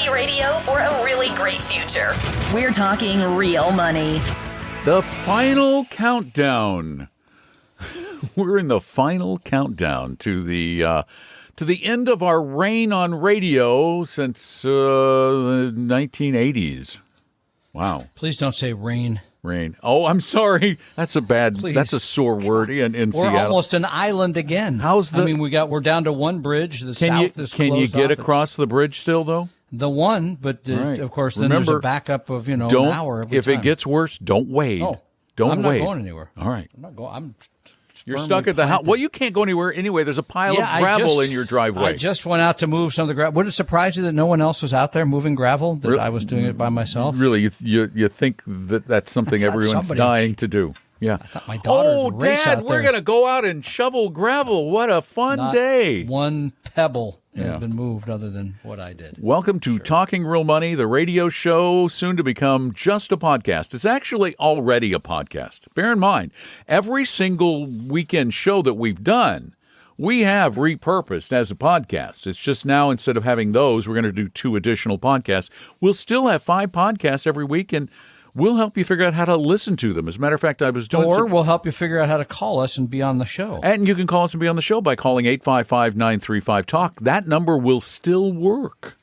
money radio for a really great future. We're talking real money. The final countdown. We're in the final countdown to the end of our reign on radio since the 1980s. Wow. Please don't say rain. Rain. Oh, I'm sorry. That's a sore word in We're Seattle. almost an island again. We're down to one bridge. The south is closed. Can you get across the bridge still, though? The one, but right. Of course, then Remember, there's a backup of an hour every time. If it gets worse, don't wade. Oh, don't I'm wade. not going anywhere. All right. I'm not going. You're stuck at the house. Well, you can't go anywhere anyway. There's a pile of gravel in your driveway. I just went out to move some of the gravel. Would it surprise you that no one else was out there moving gravel? That I was doing it by myself? Really, you think that's something everyone's dying to do? Yeah. I thought my daughter would race Dad, out we're going to go out and shovel gravel. What a fun day. One pebble has been moved other than what I did. Welcome to Talking Real Money, the radio show, soon to become just a podcast. It's actually already a podcast. Bear in mind, every single weekend show that we've done, we have repurposed as a podcast. It's just now, instead of having those, we're going to do 2 additional podcasts. We'll still have 5 podcasts every week, and we'll help you figure out how to listen to them. As a matter of fact, we'll help you figure out how to call us and be on the show. And you can call us and be on the show by calling 855-935-TALK. That number will still work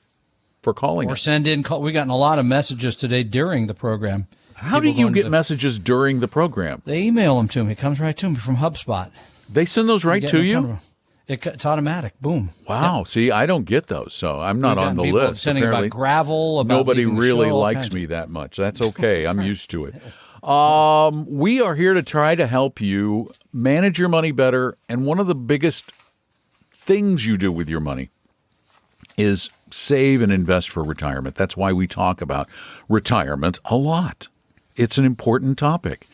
for calling us. Or send in. We've gotten a lot of messages today during the program. How do you get messages during the program? They email them to me. It comes right to me from HubSpot. They send those right to you? It's automatic. Boom. Wow. Yep. See, I don't get those, so I'm not on the list. Sending apparently. About gravel. About nobody really show, likes me that much. That's okay. I'm used to it. We are here to try to help you manage your money better, and one of the biggest things you do with your money is save and invest for retirement. That's why we talk about retirement a lot. It's an important topic.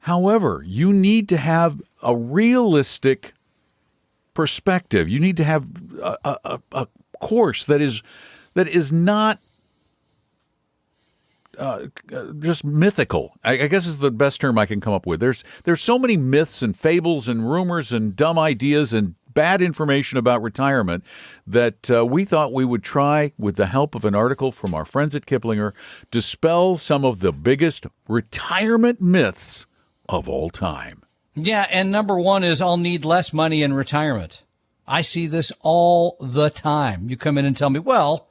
However, you need to have a realistic perspective. You need to have a course that is not just mythical. I guess is the best term I can come up with. There's so many myths and fables and rumors and dumb ideas and bad information about retirement that we thought we would try, with the help of an article from our friends at Kiplinger, dispel some of the biggest retirement myths of all time. Yeah, and number one is I'll need less money in retirement. I see this all the time. You come in and tell me, well,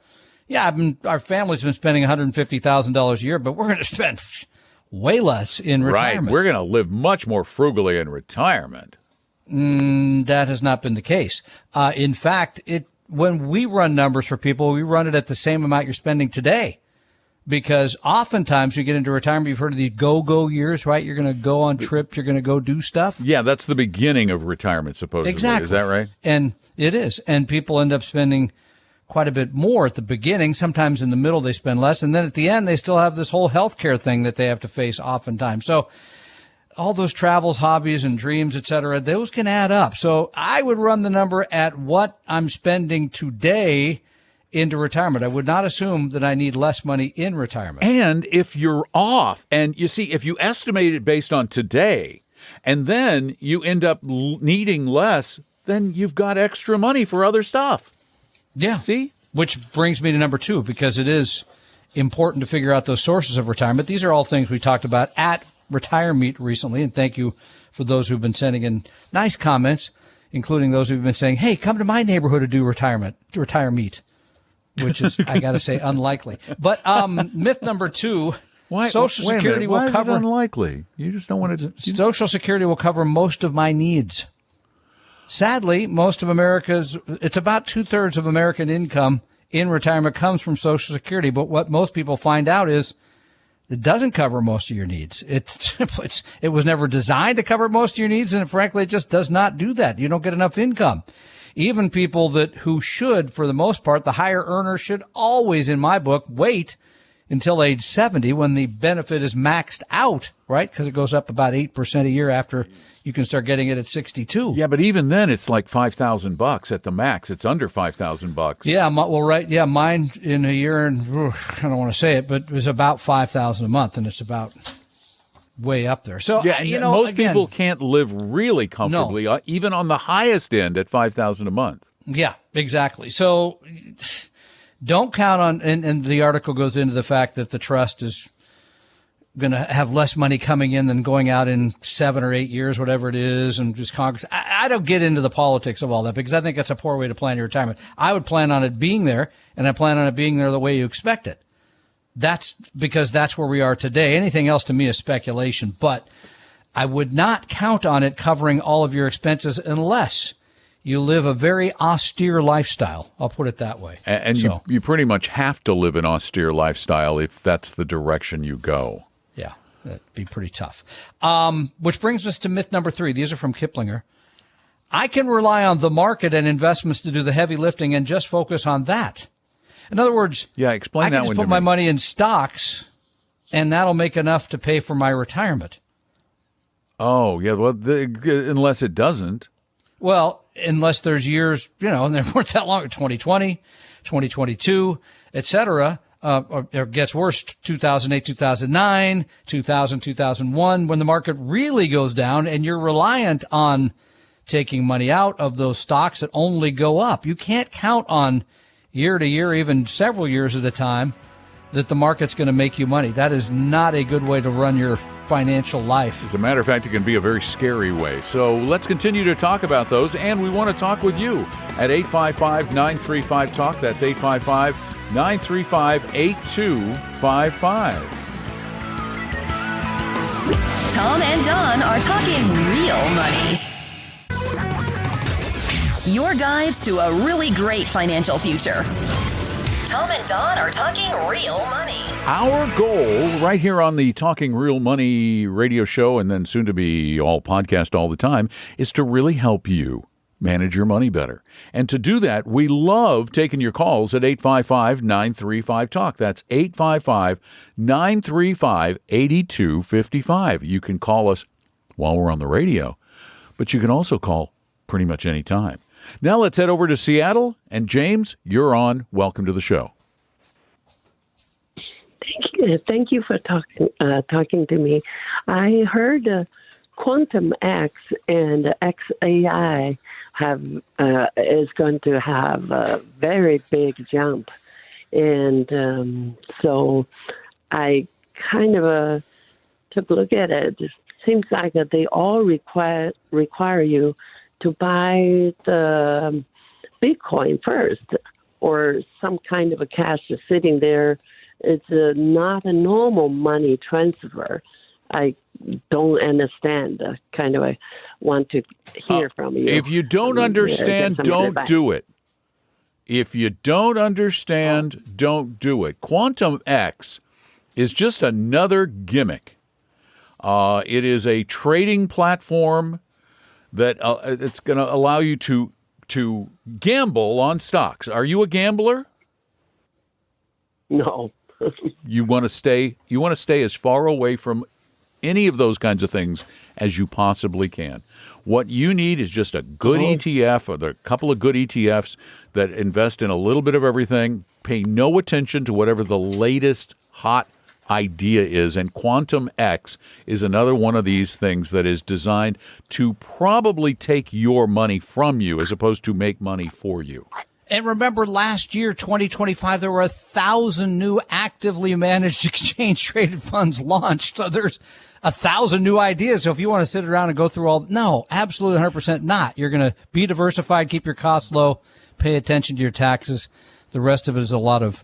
yeah, our family's been spending $150,000 a year, but we're going to spend way less in retirement. Right, we're going to live much more frugally in retirement. That has not been the case. In fact, when we run numbers for people, we run it at the same amount you're spending today. Because oftentimes you get into retirement, you've heard of these go-go years, right? You're going to go on trips, you're going to go do stuff. Yeah, that's the beginning of retirement, supposedly. Exactly. Is that right? And it is. And people end up spending quite a bit more at the beginning. Sometimes in the middle they spend less. And then at the end they still have this whole healthcare thing that they have to face oftentimes. So all those travels, hobbies, and dreams, et cetera, those can add up. So I would run the number at what I'm spending today into retirement. I would not assume that I need less money in retirement. And if you're off, and you see, if you estimate it based on today, and then you end up needing less, then you've got extra money for other stuff. Yeah. See? Which brings me to number 2, because it is important to figure out those sources of retirement. These are all things we talked about at Retire Meet recently, and thank you for those who've been sending in nice comments, including those who've been saying, hey, come to my neighborhood to do Retire Meet. Which is, I got to say, unlikely. But myth number 2, Social Security will cover. Why is it unlikely? You just don't want to. Social Security will cover most of my needs. Sadly, it's about 2/3 of American income in retirement comes from Social Security. But what most people find out is it doesn't cover most of your needs. It was never designed to cover most of your needs, and frankly, it just does not do that. You don't get enough income. Even people who should, for the most part, the higher earners should always, in my book, wait until age 70 when the benefit is maxed out, right? Because it goes up about 8% a year after you can start getting it at 62. Yeah, but even then, it's like $5,000 at the max. It's under $5,000. Yeah, well, right. Yeah, mine in a year, and I don't want to say it, but it was about $5,000 a month, and it's about way up there. So, yeah, most people can't live really comfortably, even on the highest end at $5,000 a month. Yeah, exactly. So Don't count on, and the article goes into the fact that the trust is going to have less money coming in than going out in 7 or 8 years, whatever it is, and just Congress. I don't get into the politics of all that because I think that's a poor way to plan your retirement. I would plan on it being there, and I plan on it being there the way you expect it. That's because that's where we are today. Anything else to me is speculation, but I would not count on it covering all of your expenses unless you live a very austere lifestyle. I'll put it that way. And so, you pretty much have to live an austere lifestyle if that's the direction you go. Yeah, that'd be pretty tough. Which brings us to myth number 3. These are from Kiplinger. I can rely on the market and investments to do the heavy lifting and just focus on that. In other words, explain I that can one just put my money in stocks, and that'll make enough to pay for my retirement. Oh, yeah. Well, unless it doesn't. Well, unless there's years, and they weren't that long, 2020, 2022, et cetera. Or it gets worse, 2008, 2009, 2000, 2001, when the market really goes down and you're reliant on taking money out of those stocks that only go up. You can't count on year to year, even several years at a time, that the market's going to make you money. That is not a good way to run your financial life. As a matter of fact, it can be a very scary way. So let's continue to talk about those, and we want to talk with you at 855-935-TALK. That's 855-935-8255. Tom and Don are talking real money. Your guides to a really great financial future. Tom and Don are talking real money. Our goal right here on the Talking Real Money radio show, and then soon to be all podcast all the time, is to really help you manage your money better. And to do that, we love taking your calls at 855-935-TALK. That's 855-935-8255. You can call us while we're on the radio, but you can also call pretty much any time. Now let's head over to Seattle. And James, you're on. Welcome to the show. Thank you for talking to me. I heard Quantum X and XAI is going to have a very big jump, and so I kind of took a look at it. It seems like that they all require you to buy the Bitcoin first, or some kind of a cash is sitting there. It's not a normal money transfer. I don't understand. Kind of I want to hear from you. If you don't understand, don't do it. If you don't understand, don't do it. Quantum X is just another gimmick. It is a trading platform that it's going to allow you to gamble on stocks. Are you a gambler? No. You want to stay as far away from any of those kinds of things as you possibly can. What you need is just a good ETF, or a couple of good ETFs that invest in a little bit of everything. Pay no attention to whatever the latest hot idea is, and Quantum X is another one of these things that is designed to probably take your money from you as opposed to make money for you. And remember, last year, 2025, there were 1,000 new actively managed exchange-traded funds launched. So there's 1,000 new ideas. So if you want to sit around and go through all, no, absolutely 100% not. You're going to be diversified, keep your costs low, pay attention to your taxes. The rest of it is a lot of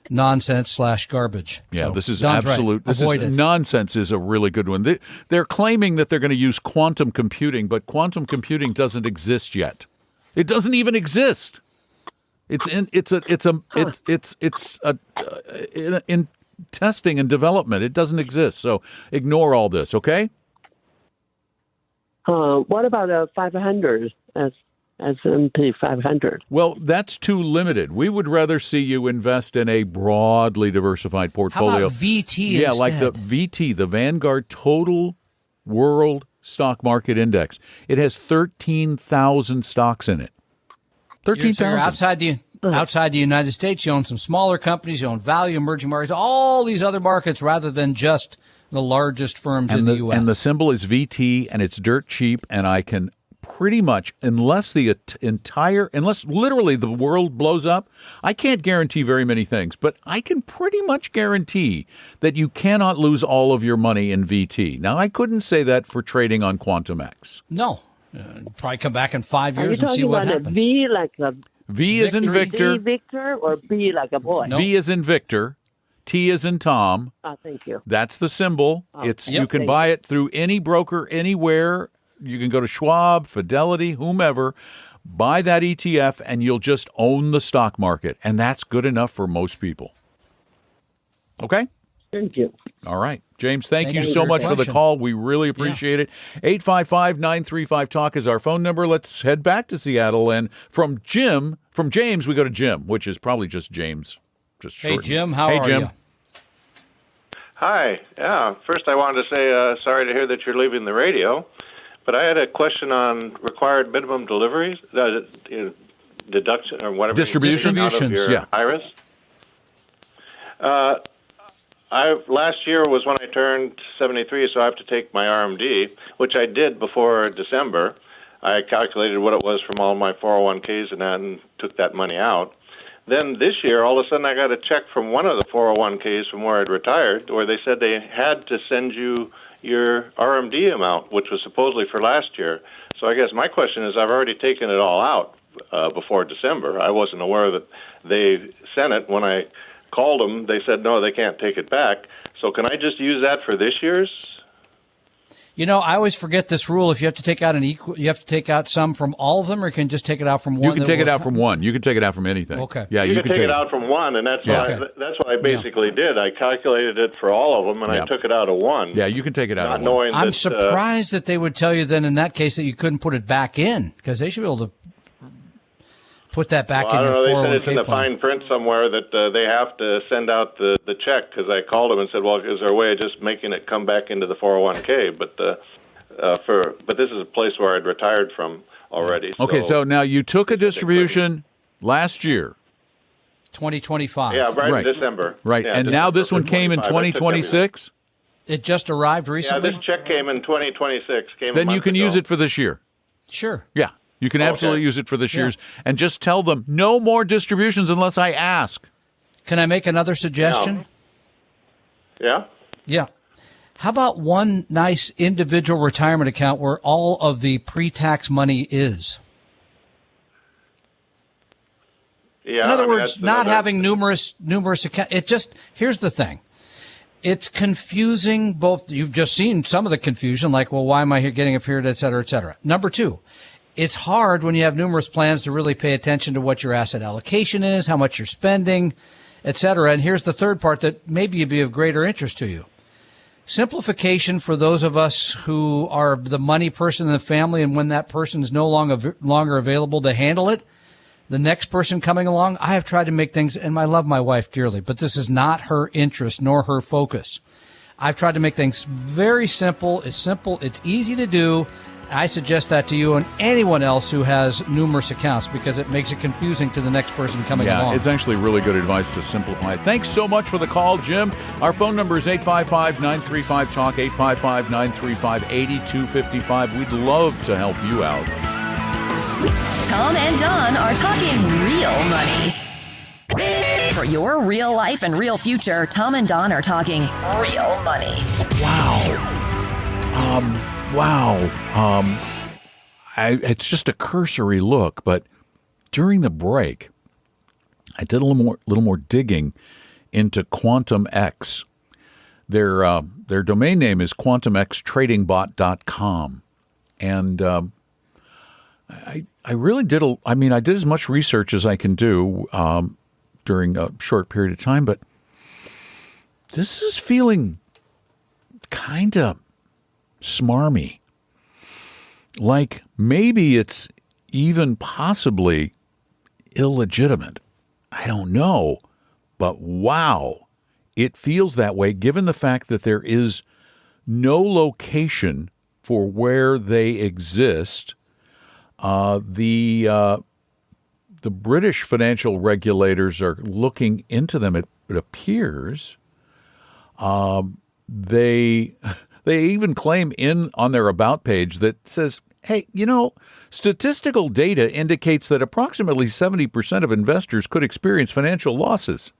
nonsense/garbage. Yeah, so this is Don's absolute. Right. Avoid it. Nonsense is a really good one. They're claiming that they're going to use quantum computing, but quantum computing doesn't exist yet. It doesn't even exist. It's in testing and development. It doesn't exist. So ignore all this, okay? What about 500 as S&P 500? Well, that's too limited. We would rather see you invest in a broadly diversified portfolio. How about VT Yeah, instead? like the VT, the Vanguard Total World Stock Market Index. It has 13,000 stocks in it. 13,000. You're outside the United States, you own some smaller companies, you own value, emerging markets, all these other markets rather than just the largest firms in the U.S. And the symbol is VT, and it's dirt cheap, and I can pretty much, unless unless literally the world blows up, I can't guarantee very many things, but I can pretty much guarantee that you cannot lose all of your money in VT. Now, I couldn't say that for trading on Quantum X. No. Probably come back in 5 Are you years and see talking what about a happens. V like a V is in Victor. D Victor or B like a boy? No. V is in Victor. T is in Tom. Oh, thank you. That's the symbol. It's Yep. You can buy it through any broker anywhere. You can go to Schwab, Fidelity, whomever, buy that ETF, and you'll just own the stock market. And that's good enough for most people. Okay? Thank you. All right. James, thank you you so for much your for the question. call. We really appreciate it. 855-935-TALK is our phone number. Let's head back to Seattle. And from James, we go to Jim, which is probably just James. Just Hey, shortened. Jim, how Hey, are Jim. you? Hi. Yeah. First, I wanted to say sorry to hear that you're leaving the radio, but I had a question on required minimum deliveries, deduction or whatever. Distribution? Out of your Yeah. IRAs. Last year was when I turned 73, so I have to take my RMD, which I did before December. I calculated what it was from all my 401ks and that, and took that money out. Then this year, all of a sudden, I got a check from one of the 401ks from where I'd retired, where they said they had to send you your RMD amount, which was supposedly for last year. So I guess my question is, I've already taken it all out before December. I wasn't aware that they sent it. When I called them, they said, no, they can't take it back. So can I just use that for this year's? You know, I always forget this rule. If you have to take out you have to take out some from all of them, or you can just take it out from one. You can take it out from one. You can take it out from anything. Okay. Yeah, You can take it out from one, and that's what I basically did. I calculated it for all of them, and I took it out of one. Yeah, you can take it out not of one. knowing I'm that, surprised that they would tell you then in that case that you couldn't put it back in, because they should be able to put that back I in don't your know. They said it's in 401k the plan. fine print somewhere that they have to send out the check, because I called them and said, well, is there a way of just making it come back into the 401k? But this is a place where I'd retired from already. Okay, so now you took a distribution last year. 2025. Yeah, Right. in December. Right, Yeah, and now December this one came in 25. I took everything. 2026? It just arrived Yeah, recently? this check came in 2026. Then you can use it for this year. Sure. Yeah, you can absolutely use it for this year's. And just tell them, no more distributions unless I ask. Can I make another suggestion? Yeah? Yeah. How about one nice individual retirement account where all of the pre-tax money is? Yeah. In other I mean, words, that's not another- having numerous accounts. Here's the thing. It's confusing both. You've just seen some of the confusion, like, well, why am I here getting a period, et cetera, et cetera. Number two, it's hard when you have numerous plans to really pay attention to what your asset allocation is, how much you're spending, et cetera. And here's the third part that maybe would be of greater interest to you. Simplification for those of us who are the money person in the family, and when that person is no longer available to handle it, the next person coming along, I have tried to make things, and I love my wife dearly, but this is not her interest nor her focus. I've tried to make things very simple. It's easy to do. I suggest that to you and anyone else who has numerous accounts, because it makes it confusing to the next person coming along. Yeah, it's actually really good advice to simplify it. Thanks so much for the call, Jim. Our phone number is 855-935-TALK, 855-935-8255. We'd love to help you out. Tom and Don are talking real money. For your real life and real future, Tom and Don are talking real money. It's just a cursory look, but during the break, I did a little more digging into Quantum X. Their domain name is quantumxtradingbot.com, and I really did. I did as much research as I can do during a short period of time, but this is feeling kind of smarmy. Like maybe it's even possibly illegitimate. I don't know, but wow, it feels that way given the fact that there is no location for where they exist. The British financial regulators are looking into them. It appears. They even claim on their about page that says hey, statistical data indicates that approximately 70% of investors could experience financial losses.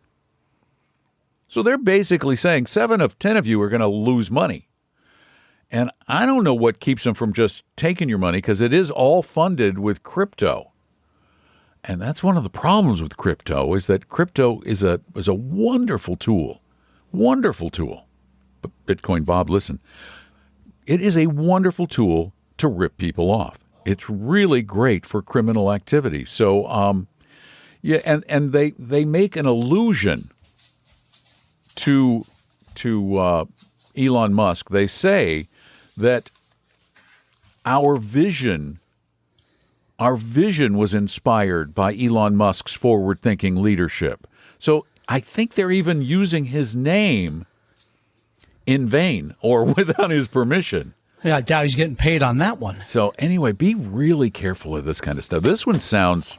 So they're basically saying 7 of 10 of you are going to lose money. And I don't know what keeps them from just taking your money, because it is all funded with crypto. And that's one of the problems with crypto, is that crypto is a wonderful tool. Wonderful tool. But Bitcoin Bob, listen, it is a wonderful tool to rip people off. It's really great for criminal activity. So, and they make an allusion to Elon Musk. They say that our vision was inspired by Elon Musk's forward-thinking leadership. So I think they're even using his name in vain or without his permission. Yeah, I doubt he's getting paid on that one. So anyway, be really careful of this kind of stuff. This one sounds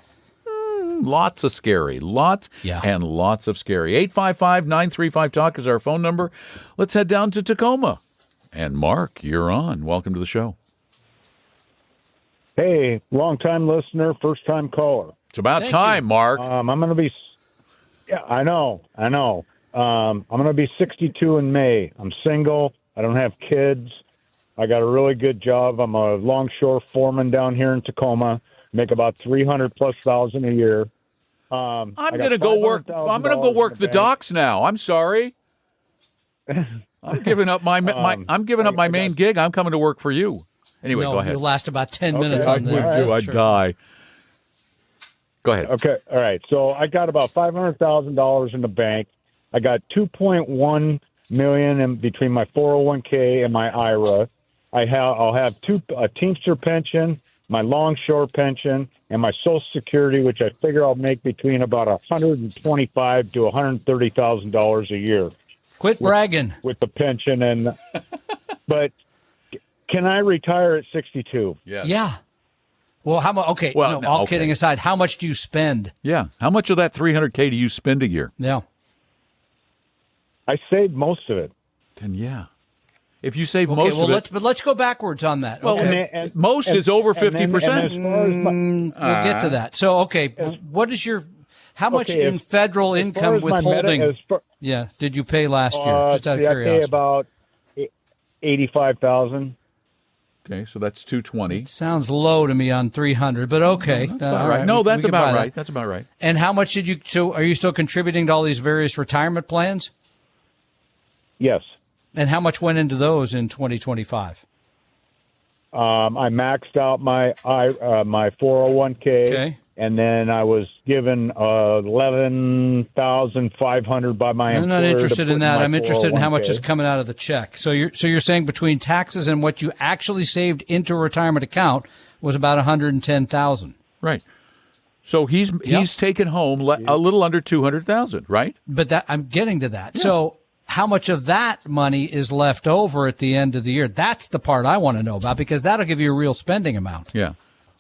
lots of scary. Lots and lots of scary. 855-935-TALK is our phone number. Let's head down to Tacoma. And Mark, you're on. Welcome to the show. Hey, long-time listener, first-time caller. It's about time, Mark. I'm going to be... Yeah, I know. I'm going to be 62 in May. I'm single. I don't have kids. I got a really good job. I'm a longshore foreman down here in Tacoma. Make about $300,000+ a year. I'm going to go work. I'm going to go work the docks now. I'm sorry. I'm giving up my main gig. I'm coming to work for you. Anyway, go ahead. You'll last about 10 minutes on there. I'd die. Go ahead. Okay. All right. So I got about $500,000 in the bank. I got $2.1 million in between my 401k and my IRA. I'll have a Teamster pension, my longshore pension, and my Social Security, which I figure I'll make between about $125,000 to $130,000 a year. Quit bragging with the pension, but can I retire at 62? Yes. Yeah. Well, how much? Okay. Well, all kidding aside, how much do you spend? Yeah. How much of that $300K do you spend a year? Yeah. I saved most of it. Then yeah. If you save most of it, let's go backwards on that. Well, okay. most is over 50%. We'll get to that. So, okay, what is how much in federal income withholding? Did you pay last year? Just out of curiosity. I pay about $85,000. Okay, so that's $220. Sounds low to me on 300, but okay. That's about right. No, that's about right. That's about right. And how much did you? So, are you still contributing to all these various retirement plans? Yes. And how much went into those in 2025? I maxed out my 401k, and then I was given $11,500 by my employer. I'm not interested in that. I'm interested in how much is coming out of the check. So you're saying between taxes and what you actually saved into a retirement account was about $110,000. Right. So he's taken home a little under $200,000, right? But I'm getting to that. Yeah. So how much of that money is left over at the end of the year? That's the part I want to know about, because that'll give you a real spending amount. Yeah.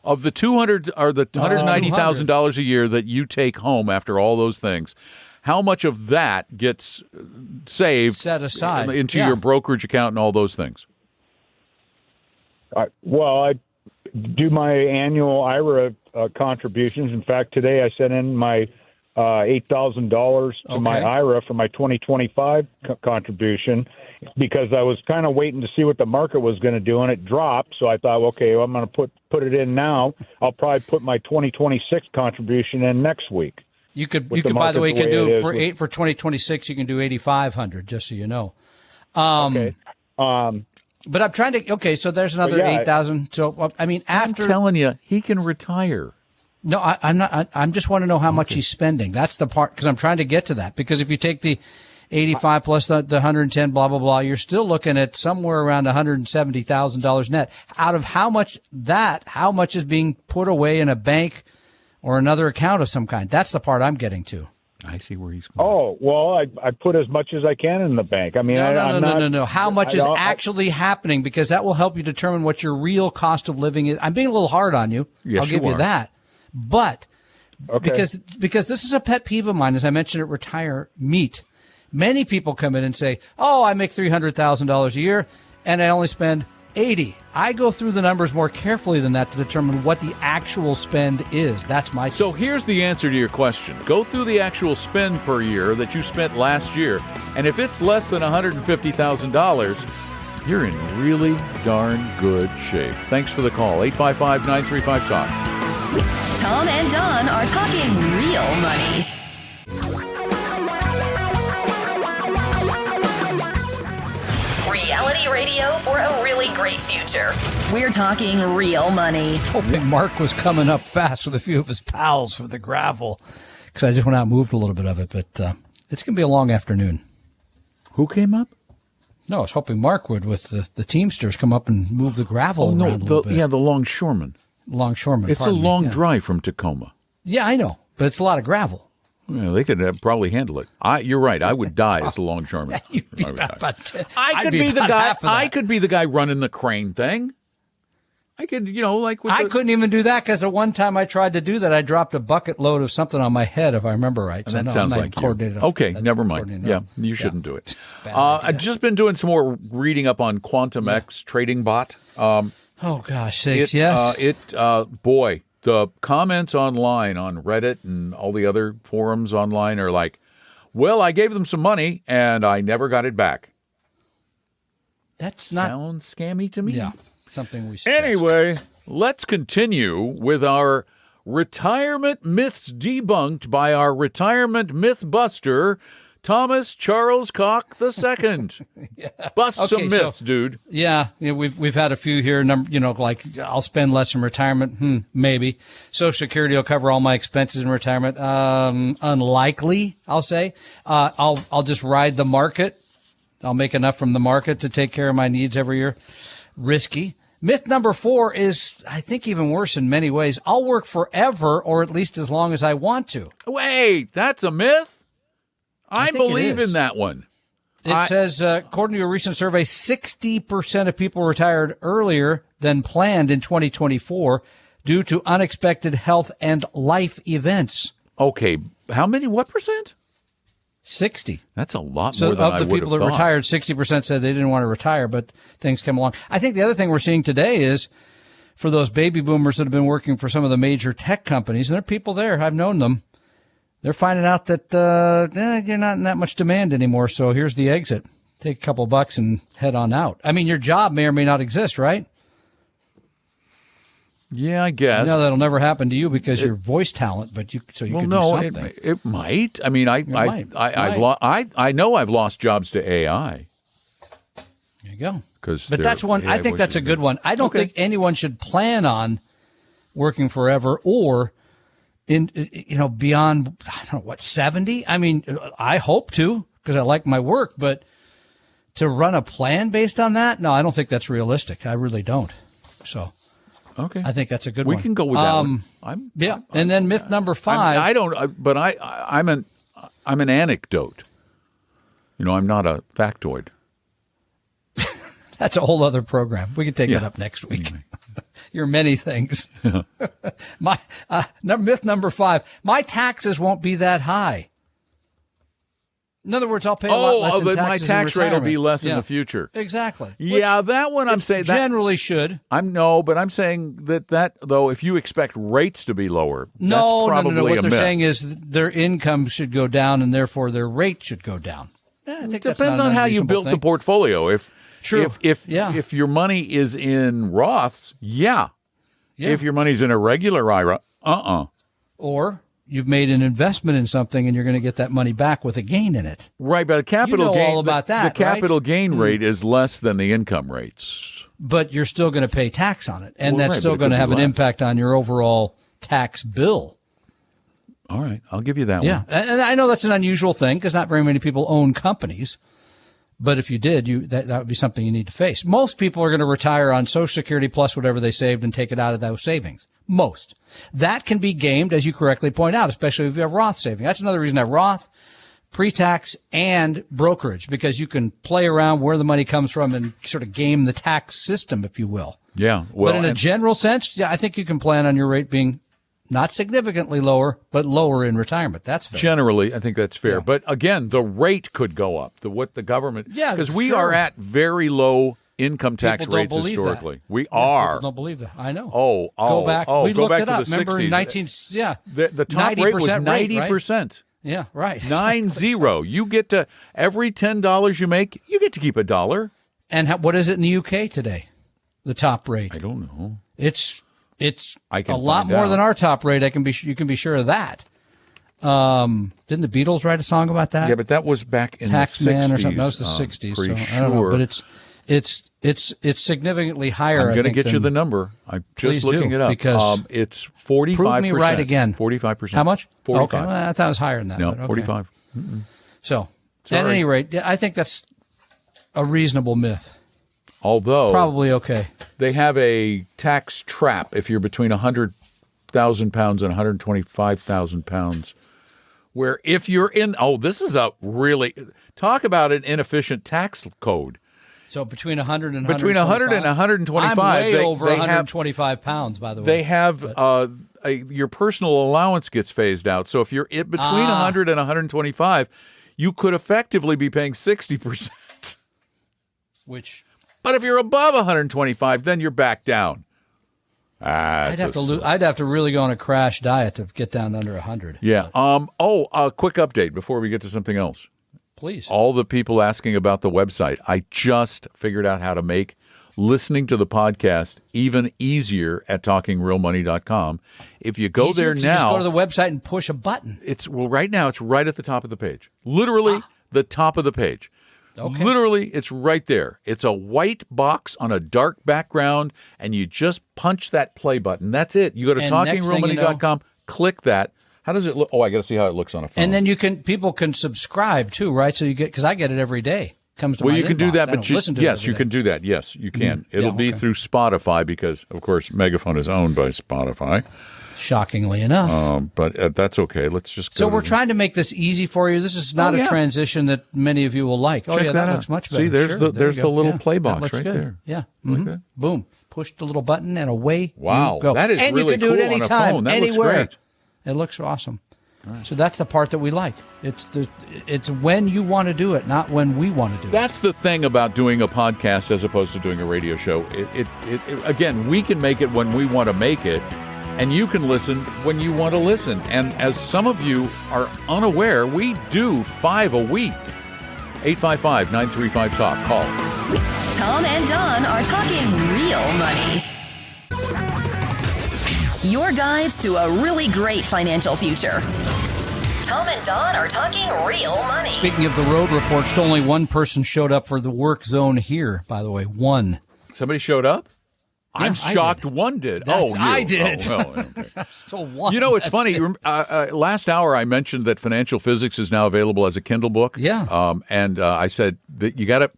Of the $190,000 a year that you take home after all those things, how much of that gets saved, set aside into your brokerage account and all those things? Well, I do my annual IRA contributions. In fact, today I sent in my $8,000 to my IRA for my 2025 contribution, because I was kind of waiting to see what the market was going to do, and it dropped. So I thought, okay, well, I'm going to put it in now. I'll probably put my 2026 contribution in next week. You could by the way, you can do for 2026. You can do 8,500, just so you know. Okay. But I'm trying to. Okay, so there's another 8,000. So I mean, after I'm telling you, he can retire. No, I'm not. I'm just want to know how much he's spending. That's the part, because I'm trying to get to that. Because if you take the 85 plus the 110, blah blah blah, you're still looking at somewhere around $170,000 net. Out of how much is being put away in a bank or another account of some kind? That's the part I'm getting to. I see where he's going. Oh, well, I put as much as I can in the bank. I mean, no. How much is actually happening? Because that will help you determine what your real cost of living is. I'm being a little hard on you. Yes, I'll give you that. But because this is a pet peeve of mine, as I mentioned at Retire Meet, many people come in and say, "Oh, I make $300,000 a year, and I only spend 80. I go through the numbers more carefully than that to determine what the actual spend is. That's my So here's the answer to your question. Go through the actual spend per year that you spent last year, and if it's less than $150,000, you're in really darn good shape. Thanks for the call. 855-935-TALK. Tom and Don are talking real money. Reality radio for a really great future. We're talking real money. hoping Mark was coming up fast with a few of his pals for the gravel, because I just went out and moved a little bit of it, but it's going to be a long afternoon. Who came up? No, I was hoping Mark would, with the Teamsters, come up and move the gravel around a little bit. Yeah, the longshoreman. Longshoreman. It's a long drive from Tacoma. Yeah, I know, but it's a lot of gravel. Yeah, they could probably handle it. You're right. I would die as a longshoreman. I could be the guy. I could be the guy running the crane thing. I could, I couldn't even do that because the one time I tried to do that, I dropped a bucket load of something on my head, if I remember right. So that sounds like you. Okay, never mind. Yeah, you shouldn't do it. I've just been doing some more reading up on Quantum X trading bot. Oh gosh, sakes, yes. Boy, the comments online on Reddit and all the other forums online are like, well, I gave them some money and I never got it back. That's not sounds scammy to me. Yeah, something we suggest. Anyway, let's continue with our retirement myths debunked by our retirement myth buster, Thomas Charles Koch II. Bust some myths, dude. Yeah, we've had a few here. Like I'll spend less in retirement. Maybe. Social Security will cover all my expenses in retirement. Unlikely, I'll say. I'll just ride the market. I'll make enough from the market to take care of my needs every year. Risky. Myth number 4 is, I think, even worse in many ways. I'll work forever, or at least as long as I want to. Wait, that's a myth? I believe in that one. It says, according to a recent survey, 60% of people retired earlier than planned in 2024 due to unexpected health and life events. Okay, how many? What percent? 60. That's a lot more than I would have thought. So of the people that retired, 60% said they didn't want to retire, but things came along. I think the other thing we're seeing today is for those baby boomers that have been working for some of the major tech companies, and there are people there, I've known them, they're finding out that you're not in that much demand anymore, so here's the exit. Take a couple bucks and head on out. I mean, your job may or may not exist, right? Yeah, I guess. No, that'll never happen to you because you're voice talent, but you could do something. It might. I mean, I know I've lost jobs to AI. There you go. But that's one. I think that's a good one. I don't think anyone should plan on working forever or beyond, I don't know, what, 70? I mean, I hope to because I like my work, but to run a plan based on that, no, I don't think that's realistic. I really don't. So. Okay, I think that's a good one. We can go with that one. And then myth number 5. I'm an anecdote. I'm not a factoid. That's a whole other program. We can take that up next week. You're many things. Myth number 5. My taxes won't be that high. In other words, I'll pay a lot less in taxes. My tax rate will be less in the future. Exactly. Yeah, that one I'm saying generally should. But I'm saying that though, if you expect rates to be lower, no. What they're myth. saying is their income should go down, and therefore their rate should go down. I think it depends on how you built the portfolio. If your money is in Roths, yeah. If your money's in a regular IRA, or you've made an investment in something and you're going to get that money back with a gain in it. Right, but a capital gain, all about that, the capital gain rate is less than the income rates. But you're still going to pay tax on it, and that's still going to have an impact on your overall tax bill. All right, I'll give you that one. Yeah, and I know that's an unusual thing because not very many people own companies. But if you did, that would be something you need to face. Most people are going to retire on Social Security plus whatever they saved and take it out of those savings. Most. That can be gamed, as you correctly point out, especially if you have Roth saving. That's another reason I have Roth, pre-tax, and brokerage, because you can play around where the money comes from and sort of game the tax system, if you will. Yeah. Well, but in a general sense, I think you can plan on your rate being not significantly lower, but lower in retirement. That's fair. Generally, I think that's fair. Yeah. But again, the rate could go up. What the government, because we are at very low income tax People don't rates believe historically. that. We Yeah, are. people don't believe that. I know. Go back. We go looked back it to up. the Remember 60s. 19? Yeah. The top rate was 90%. Yeah, right. 90. You get to every $10 you make, you get to keep $1. And what is it in the UK today? The top rate. I don't know. It's I can a lot find more out. than our top rate. You can be sure of that. Didn't the Beatles write a song about that? Yeah, but that was back in the 60s. Taxman or something. That was the 60s. So pretty I don't know, sure. but it's significantly higher. I'm going to get you than- the number. I'm Please just looking do, it up. because it's 45%. prove me right again. 45%. How much? 45. Okay, well, I thought it was higher than that. No, but okay. 45. So, Sorry. at any rate, I think that's a reasonable myth. Although Probably okay. they have a tax trap if you're between 100,000 pounds and 125,000 pounds, where if you're in, this is a really, talk about an inefficient tax code. So between 100 and 125? Between 100 and 125. I'm way they, over they 125 pounds, by the way. They have, your personal allowance gets phased out. So if you're between 100 and 125, you could effectively be paying 60%. Which... But if you're above 125, then you're back down. I'd have to really go on a crash diet to get down under 100. Yeah. A quick update before we get to something else. Please. All the people asking about the website. I just figured out how to make listening to the podcast even easier at talkingrealmoney.com. If you go there now, just go to the website and push a button. Right now it's right at the top of the page. Literally the top of the page. Okay. Literally, it's right there. It's a white box on a dark background, and you just punch that play button. That's it. You go to talkingrealmoney.com, click that. How does it look? Oh, I got to see how it looks on a phone. And then people can subscribe too, right? So you get, because I get it every day. Comes to my you can do inbox. that, I but don't listen to it yes, every you day. can do that. Yes, you can. It'll be okay. through Spotify because, of course, Megaphone is owned by Spotify. Shockingly enough. But that's okay. Let's just go. So we're trying to make this easy for you. This is not a transition that many of you will like. Check that out. looks much better. See, there's Sure, there's the little play That box looks right good. there. Yeah. Like Mhm. that. Boom. Push the little button and away Wow, you go. that is and really you can do it cool on a anytime, phone. That looks anywhere. great. It looks awesome. Right. So that's the part that we like. It's when you want to do it, not when we want to do it. That's the thing about doing a podcast as opposed to doing a radio show. It again, we can make it when we want to make it, and you can listen when you want to listen. And as some of you are unaware, we do 5 a week. 855-935-TALK. Call. Tom and Don are talking real money. Your guides to a really great financial future. Tom and Don are talking real money. Speaking of the road reports, only one person showed up for the work zone here, by the way. One. Somebody showed up? I'm I shocked did. one did. I did. Okay. Still one. You know, it's That's funny. it. Last hour, I mentioned that Financial Physics is now available as a Kindle book. Yeah. And I said that you got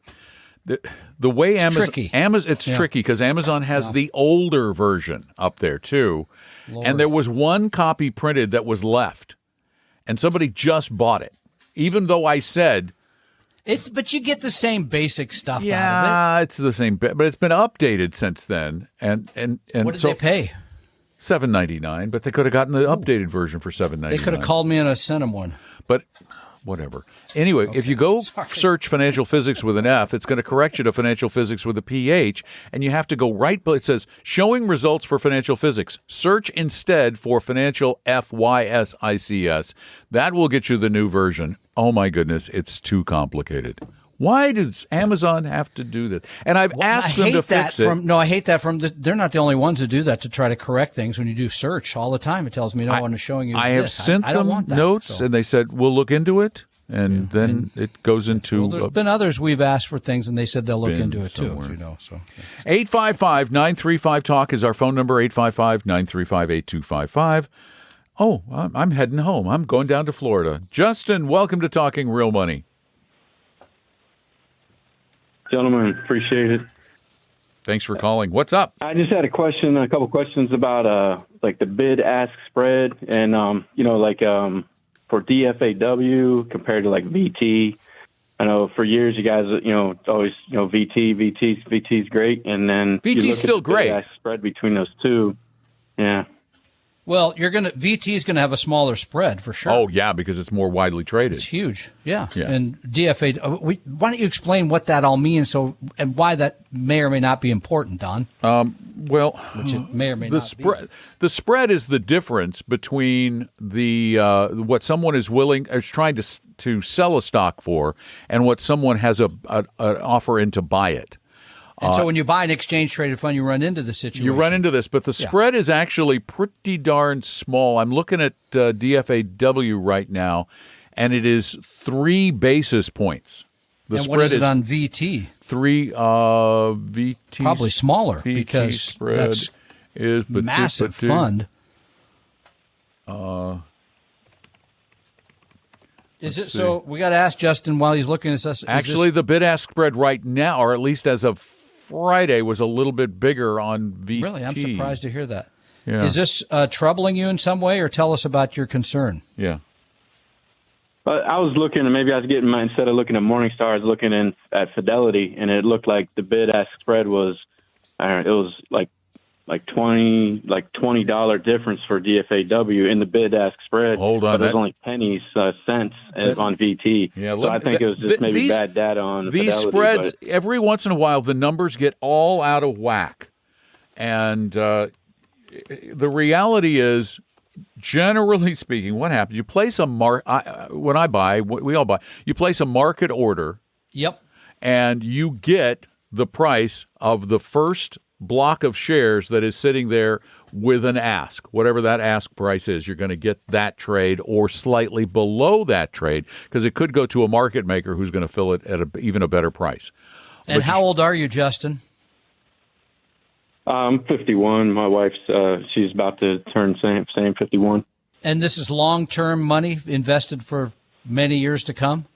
to. The way Amazon, tricky. It's tricky because Amazon has the older version up there too, and there was one copy printed that was left, and somebody just bought it, even though I said but you get the same basic stuff out of yeah, it's the same, but it's been updated since then. And it. What did they pay? $7.99, but they could have gotten the updated version for $7.99. They could have called me and I sent them one. But whatever. Anyway, if you go search Financial Physics with an F, it's going to correct you to Financial Physics with a PH, and you have to go right. It says, showing results for Financial Physics. Search instead for Financial FYSICS. That will get you the new version. Oh, my goodness, it's too complicated. Why does Amazon have to do this? And I've asked them to fix it. I hate that they're not the only ones who do that, to try to correct things. When you do search all the time, it tells me no one is showing you I have this. sent I don't them want that, notes, so. and they said, we'll look into it. And then it goes into... Well, there's been others we've asked for things, and they said they'll look into it somewhere. too. You know, so 855-935-TALK is our phone number. 855-935-8255. Oh, I'm heading home. I'm going down to Florida. Justin, welcome to Talking Real Money. Gentlemen, appreciate it. Thanks for calling. What's up? I just had a couple questions about like the bid-ask spread, and for DFAW compared to like VT. I know for years you guys, always, VT's great, and then VT's you look still at the great. bid-ask spread between those two. Yeah. Well, VT is going to have a smaller spread for sure. Oh, yeah, because it's more widely traded. It's huge. Yeah. Yeah. And DFA, why don't you explain what that all means and why that may or may not be important, Don? Which it may or may not be. The spread is the difference between what someone is trying to sell a stock for and what someone has an offer in to buy it. And so when you buy an exchange-traded fund, you run into the situation. You run into this, but the spread is actually pretty darn small. I'm looking at DFAW right now, and it is 3 basis points. And what is it on VT? 3 VT. Probably smaller VT because spread that's is massive fund. Is it so? We got to ask Justin while he's looking at us. Actually, the bid-ask spread right now, or at least as of Friday, was a little bit bigger on VT. Really? I'm surprised to hear that. Yeah. Is this troubling you in some way, or tell us about your concern? Yeah. I was looking, and maybe I was getting instead of looking at Morningstar, I was looking at Fidelity, and it looked like the bid-ask spread was, it was like $20 difference for DFAW in the bid-ask spread. Hold on, but it was only pennies, cents on VT. Yeah, so I think it was just maybe bad data on these Fidelity, spreads. Every once in a while, the numbers get all out of whack, and the reality is, generally speaking, what happens? You place a when I buy, we all buy. You place a market order. Yep. And you get the price of the first block of shares that is sitting there with an ask. Whatever that ask price is, you're going to get that trade or slightly below that trade because it could go to a market maker who's going to fill it at even a better price. And how old are you, Justin? I'm 51. My wife's she's about to turn same 51. And this is long-term money invested for many years to come?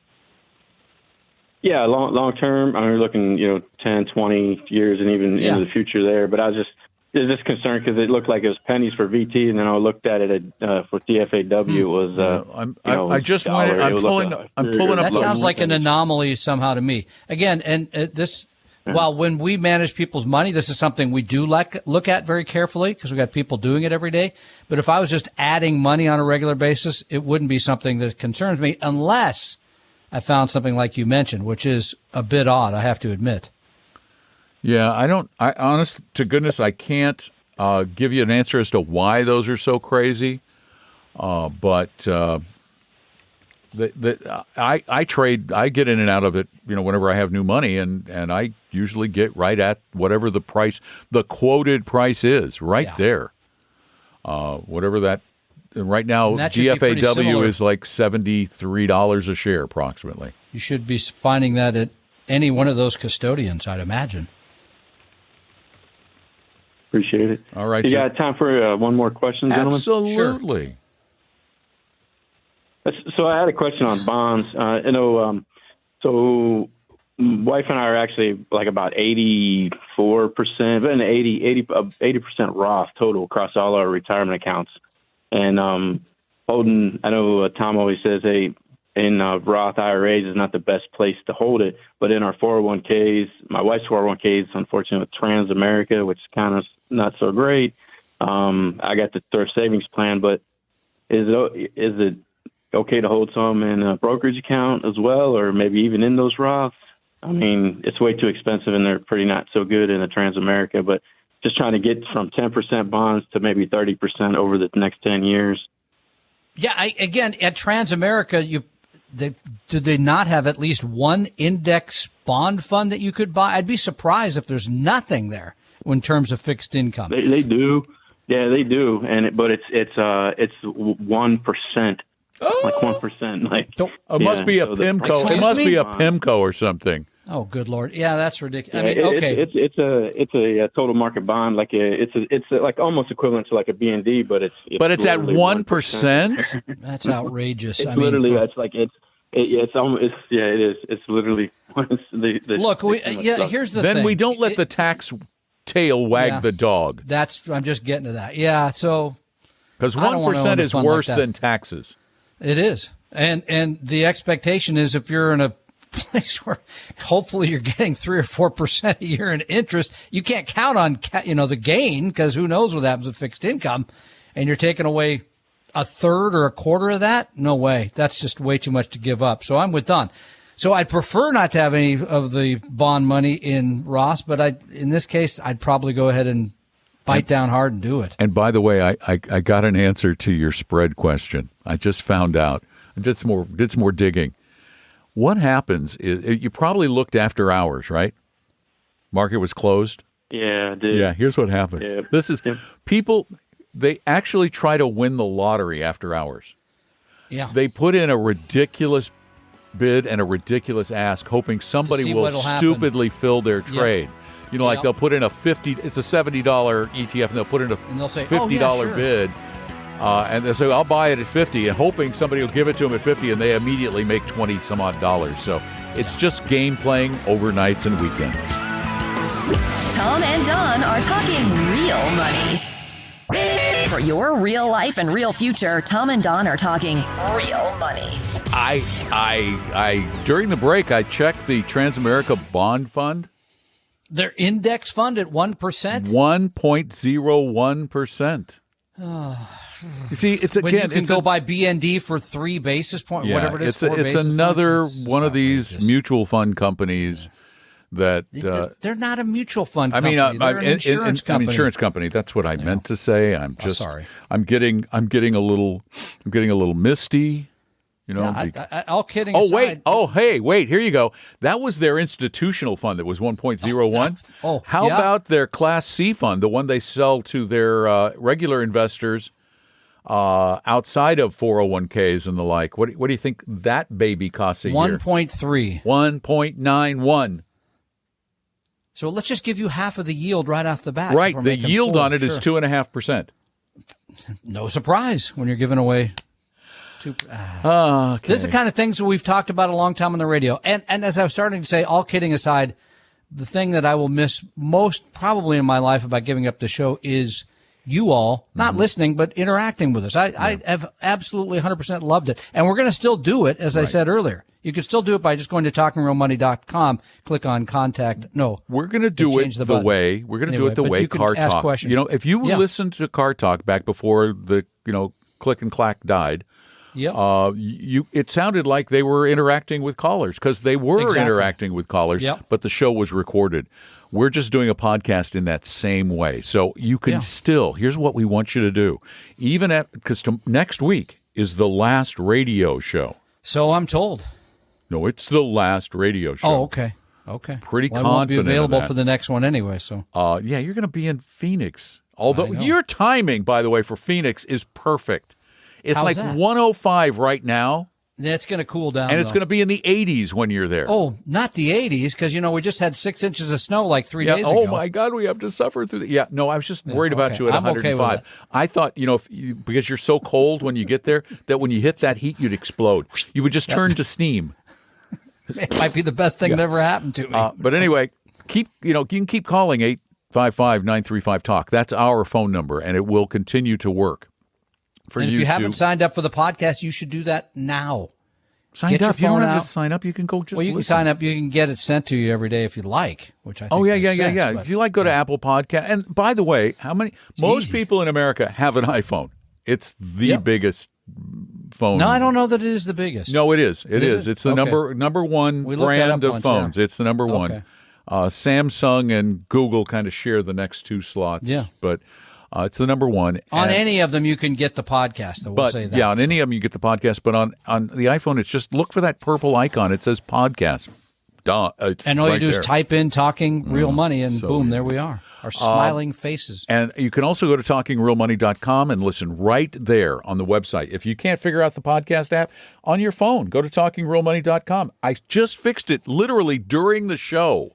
Yeah, long term. I'm looking, 10, 20 years and even into the future there. But I was just concerned because it looked like it was pennies for VT, and then I looked at it for DFAW. It was. I'm pulling up. That sounds like an anomaly somehow to me. Again, and this. Well, when we manage people's money, this is something we do look at very carefully because we've got people doing it every day. But if I was just adding money on a regular basis, it wouldn't be something that concerns me unless I found something like you mentioned, which is a bit odd, I have to admit. Yeah, I honest to goodness, I can't give you an answer as to why those are so crazy. But I trade, I get in and out of it, whenever I have new money, and I usually get right at whatever the quoted price is, there. Whatever that. Right now, DFAW is like $73 a share, approximately. You should be finding that at any one of those custodians, I'd imagine. Appreciate it. All right. You got time for one more question, gentlemen? Absolutely. Sure. So I had a question on bonds. So wife and I are actually like about 84%, but 80% Roth total across all our retirement accounts. And holding, I know Tom always says, hey, in Roth IRAs is not the best place to hold it, but in our 401ks, my wife's 401ks, unfortunately, with Transamerica, which is kind of not so great. I got the thrift savings plan, but is it okay to hold some in a brokerage account as well, or maybe even in those Roths? I mean, it's way too expensive, and they're pretty not so good in the Transamerica, but just trying to get from 10% bonds to maybe 30% over the next 10 years. Yeah, again, at Transamerica, do they not have at least one index bond fund that you could buy? I'd be surprised if there's nothing there in terms of fixed income. They do. Yeah, they do. But it's 1%. Like 1%. It must be a PIMCO. It must be a PIMCO or something. Oh, good Lord! Yeah, that's ridiculous. Yeah, I mean, okay, it's a total market bond. Like it's like almost equivalent to like a BND, but it's at 1%. That's outrageous. It's literally that's like it's almost it is. It's literally look. Here's the thing. Then we don't let the tax tail wag the dog. I'm just getting to that. Yeah, so because 1% is worse than taxes. It is, and the expectation is if you're in a place where hopefully you're getting 3 or 4% a year in interest, you can't count on the gain because who knows what happens with fixed income. and you're taking away a third or a quarter of that, no way. That's just way too much to give up. So I'm with Don. So I'd prefer not to have any of the bond money in Roth, but in this case, I'd probably go ahead and bite down hard and do it. And by the way, I got an answer to your spread question. I just found out. I did some more digging. What happens is you probably looked after hours, right? Market was closed. Yeah, I did. Yeah, here's what happens. Yeah. This is people. They actually try to win the lottery after hours. Yeah. They put in a ridiculous bid and a ridiculous ask, hoping somebody will stupidly fill their trade. You know, like they'll put in it's a $70 ETF, and they'll put in and they'll say, $50 bid, and they'll say, I'll buy it at 50, and hoping somebody will give it to them at 50, and they immediately make 20 some odd dollars. So it's just game playing overnights and weekends. Tom and Don are talking real money. For your real life and real future, Tom and Don are talking real money. I during the break, I checked the Transamerica bond fund. Their index fund at 1%? 1.01%. You see, it's again. When you can go by BND for 3 basis points, whatever it is. It's another one of these mutual fund companies that they're not a mutual fund company. They're an insurance company. An insurance company. That's what I meant to say. I'm just sorry. I'm getting a little misty. You know, all kidding aside. Wait, here you go. That was their institutional fund that was 1.01. How about their Class C fund, the one they sell to their regular investors outside of 401ks and the like? What do you think that baby costs a year? 1.3. 1.91. So let's just give you half of the yield right off the bat. Right. The yield on it is 2.5%. No surprise when you're giving away. Okay. This is the kind of things that we've talked about a long time on the radio. And as I was starting to say, all kidding aside, the thing that I will miss most probably in my life about giving up the show is you all not listening, but interacting with us. I have absolutely 100% loved it. And we're going to still do it, as I said earlier. You can still do it by just going to talkingrealmoney.com, click on contact. No, we're going to do it the way Car Talk. Questions. You know, if you listened to Car Talk back before the, click and clack died, it sounded like they were interacting with callers because they were interacting with callers, but the show was recorded. We're just doing a podcast in that same way. So you can still, here's what we want you to do. Because next week is the last radio show. So I'm told. No, it's the last radio show. Oh, okay. Pretty confident. I won't be available for the next one anyway. So. You're going to be in Phoenix. Although your timing, by the way, for Phoenix is perfect. It's How's like that? 105 right now. It's going to cool down. And it's going to be in the 80s when you're there. Oh, not the 80s, because, we just had 6 inches of snow like 3 days ago. Oh, my God, we have to suffer through that. Yeah, no, I was just worried about you at 105. Okay with I thought, because you're so cold when you get there, that when you hit that heat, you'd explode. You would just turn to steam. It might be the best thing that ever happened to me. But anyway, you can keep calling 855-935-TALK. That's our phone number, and it will continue to work. And if you haven't signed up for the podcast, you should do that now. Sign up. You don't have to sign up. You can go just Well, you can sign up. You can get it sent to you every day if you'd like, which I think makes sense, yeah. If you like, go to Apple Podcast. And by the way, most people in America have an iPhone. It's the biggest phone. No, I don't know that it is the biggest. No, it is. It is. It's the number one brand of phones. It's the number one. Samsung and Google kind of share the next 2 slots. Yeah. But it's the number one. On any of them, you can get the podcast. We'll say that. Yeah, on any of them, you get the podcast. But on the iPhone, it's just look for that purple icon. It says podcast. And all you do is type in Talking Real Money, and boom, there we are. Our smiling faces. And you can also go to talkingrealmoney.com and listen right there on the website. If you can't figure out the podcast app on your phone, go to talkingrealmoney.com. I just fixed it literally during the show.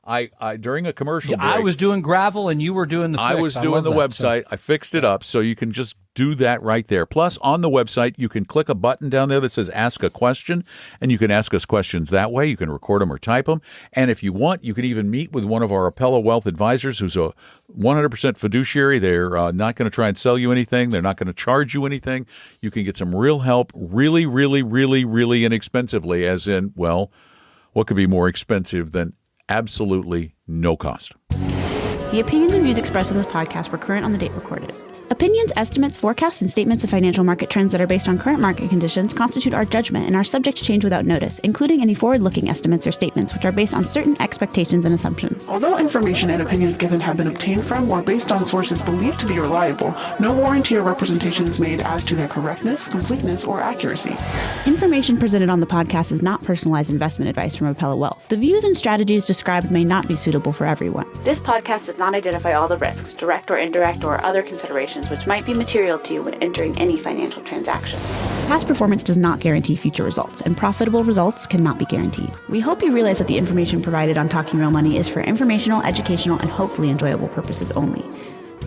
I during a commercial break, I was doing gravel and you were doing the fix. I was doing the website. I fixed it up so you can just do that right there. Plus, on the website, you can click a button down there that says Ask a Question, and you can ask us questions that way. You can record them or type them. And if you want, you can even meet with one of our Appella Wealth advisors who's a 100% fiduciary. They're not going to try and sell you anything. They're not going to charge you anything. You can get some real help really, really, really, really inexpensively, as in, well, what could be more expensive than absolutely no cost? The opinions and views expressed in this podcast were current on the date recorded. Opinions, estimates, forecasts, and statements of financial market trends that are based on current market conditions constitute our judgment and are subject to change without notice, including any forward-looking estimates or statements which are based on certain expectations and assumptions. Although information and opinions given have been obtained from or based on sources believed to be reliable, no warranty or representation is made as to their correctness, completeness, or accuracy. Information presented on the podcast is not personalized investment advice from Appella Wealth. The views and strategies described may not be suitable for everyone. This podcast does not identify all the risks, direct or indirect, or other considerations which might be material to you when entering any financial transaction. Past performance does not guarantee future results, and profitable results cannot be guaranteed. We hope you realize that the information provided on Talking Real Money is for informational, educational, and hopefully enjoyable purposes only.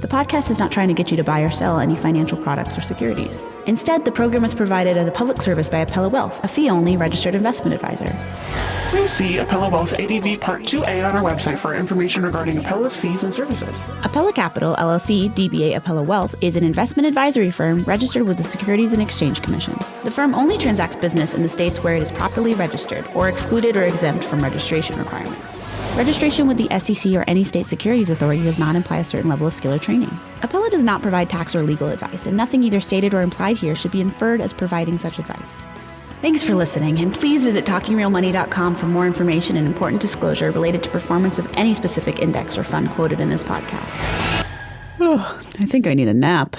The podcast is not trying to get you to buy or sell any financial products or securities. Instead, the program is provided as a public service by Appella Wealth, a fee-only registered investment advisor. Please see Appella Wealth's ADV Part 2A on our website for information regarding Appella's fees and services. Appella Capital, LLC, DBA Appella Wealth, is an investment advisory firm registered with the Securities and Exchange Commission. The firm only transacts business in the states where it is properly registered or excluded or exempt from registration requirements. Registration with the SEC or any state securities authority does not imply a certain level of skill or training. Appella does not provide tax or legal advice, and nothing either stated or implied here should be inferred as providing such advice. Thanks for listening, and please visit TalkingRealMoney.com for more information and important disclosure related to performance of any specific index or fund quoted in this podcast. I think I need a nap.